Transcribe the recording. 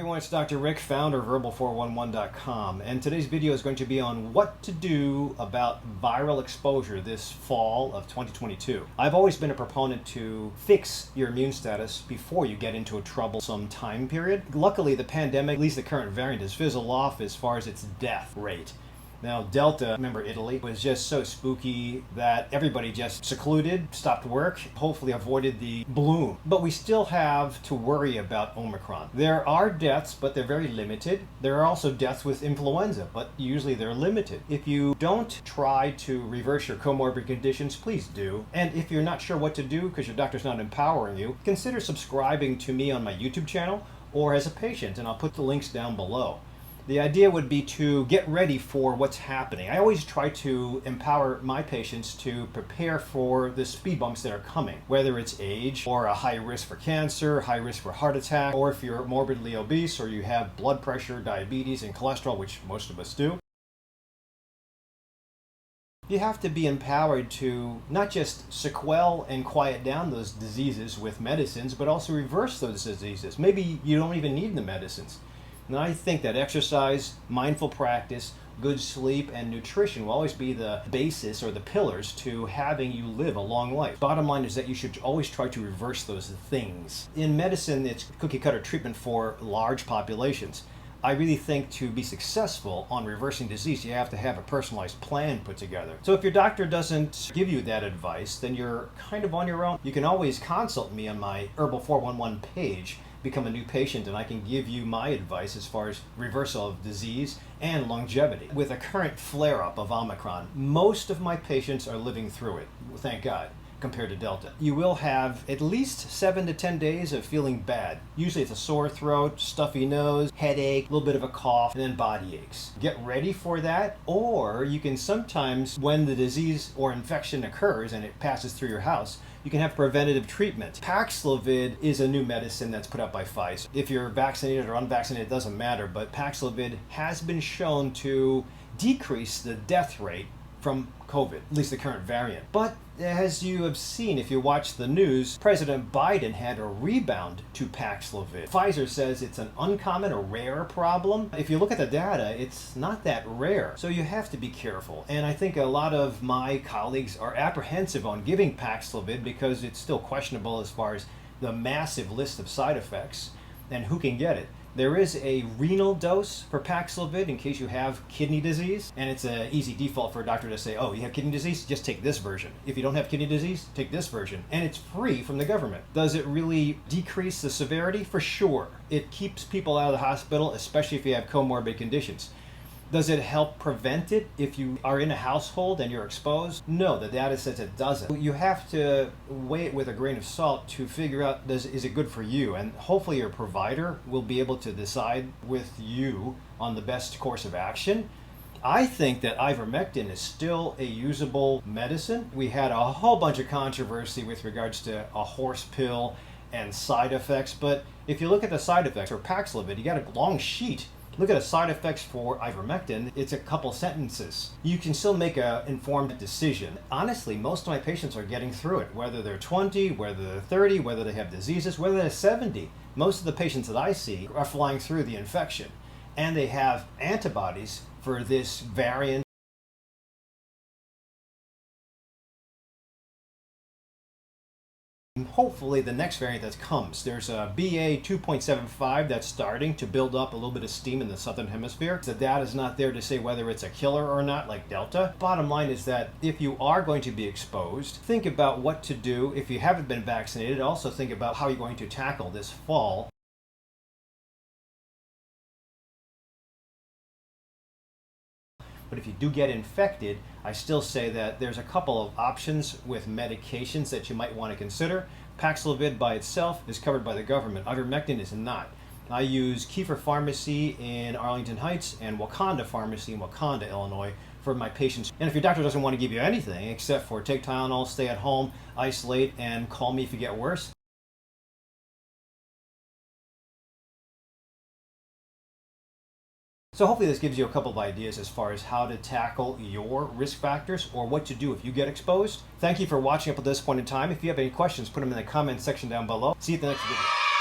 everyone, it's Dr. Rick, founder of Herbal411.com, and today's video is going to be on what to do about viral exposure this fall of 2022. I've always been a proponent to fix your immune status before you get into a troublesome time period. Luckily, the pandemic, at least the current variant, has fizzled off as far as its death rate. Now, Delta, remember Italy, was just so spooky that everybody just secluded, stopped work, hopefully avoided the bloom. But we still have to worry about Omicron. There are deaths, but they're very limited. There are also deaths with influenza, but usually they're limited. If you don't try to reverse your comorbid conditions, please do. And if you're not sure what to do because your doctor's not empowering you, consider subscribing to me on my YouTube channel or as a patient, and I'll put the links down below. The idea would be to get ready for what's happening. I always try to empower my patients to prepare for the speed bumps that are coming, whether it's age or a high risk for cancer, high risk for heart attack, or if you're morbidly obese or you have blood pressure, diabetes, and cholesterol, which most of us do. You have to be empowered to not just sequel and quiet down those diseases with medicines, but also reverse those diseases. Maybe you don't even need the medicines. And I think that exercise, mindful practice, good sleep, and nutrition will always be the basis or the pillars to having you live a long life. Bottom line is that you should always try to reverse those things. In medicine, it's cookie cutter treatment for large populations. I really think to be successful on reversing disease, you have to have a personalized plan put together. So if your doctor doesn't give you that advice, then you're kind of on your own. You can always consult me on my Herbal 411 page, become a new patient, and I can give you my advice as far as reversal of disease and longevity. With a current flare-up of Omicron, most of my patients are living through it, thank God, compared to Delta. You will have at least 7 to 10 days of feeling bad. Usually it's a sore throat, stuffy nose, headache, a little bit of a cough, and then body aches. Get ready for that, or you can sometimes, when the disease or infection occurs and it passes through your house, you can have preventative treatment. Paxlovid is a new medicine that's put out by Pfizer. If you're vaccinated or unvaccinated, it doesn't matter, but Paxlovid has been shown to decrease the death rate from COVID, at least the current variant. But as you have seen, if you watch the news, President Biden had a rebound to Paxlovid. Pfizer says it's an uncommon or rare problem. If you look at the data, it's not that rare. So you have to be careful. And I think a lot of my colleagues are apprehensive on giving Paxlovid because it's still questionable as far as the massive list of side effects and who can get it. There is a renal dose for Paxlovid in case you have kidney disease, and it's an easy default for a doctor to say, oh, you have kidney disease? Just take this version. If you don't have kidney disease, take this version. And it's free from the government. Does it really decrease the severity? For sure. It keeps people out of the hospital, especially if you have comorbid conditions. Does it help prevent it if you are in a household and you're exposed? No, the data says it doesn't. You have to weigh it with a grain of salt to figure out, is it good for you? And hopefully your provider will be able to decide with you on the best course of action. I think that ivermectin is still a usable medicine. We had a whole bunch of controversy with regards to a horse pill and side effects, but if you look at the side effects for Paxlovid, you got a long sheet. Look at the side effects for ivermectin, it's a couple sentences. You can still make an informed decision. Honestly, most of my patients are getting through it, whether they're 20, whether they're 30, whether they have diseases, whether they're 70. Most of the patients that I see are flying through the infection, and they have antibodies for this variant. Hopefully the next variant that comes. There's a BA 2.75 that's starting to build up a little bit of steam in the southern hemisphere. The data is not there to say whether it's a killer or not, like Delta. Bottom line is that if you are going to be exposed, think about what to do. If you haven't been vaccinated, also think about how you're going to tackle this fall. But if you do get infected, I still say that there's a couple of options with medications that you might want to consider. Paxlovid by itself is covered by the government. Ivermectin is not. I use Kiefer Pharmacy in Arlington Heights and Wakanda Pharmacy in Wakanda, Illinois for my patients. And if your doctor doesn't want to give you anything except for take Tylenol, stay at home, isolate, and call me if you get worse, So hopefully this gives you a couple of ideas as far as how to tackle your risk factors or what to do if you get exposed. Thank you for watching up to this point in time. If you have any questions, put them in the comments section down below. See you at the next video.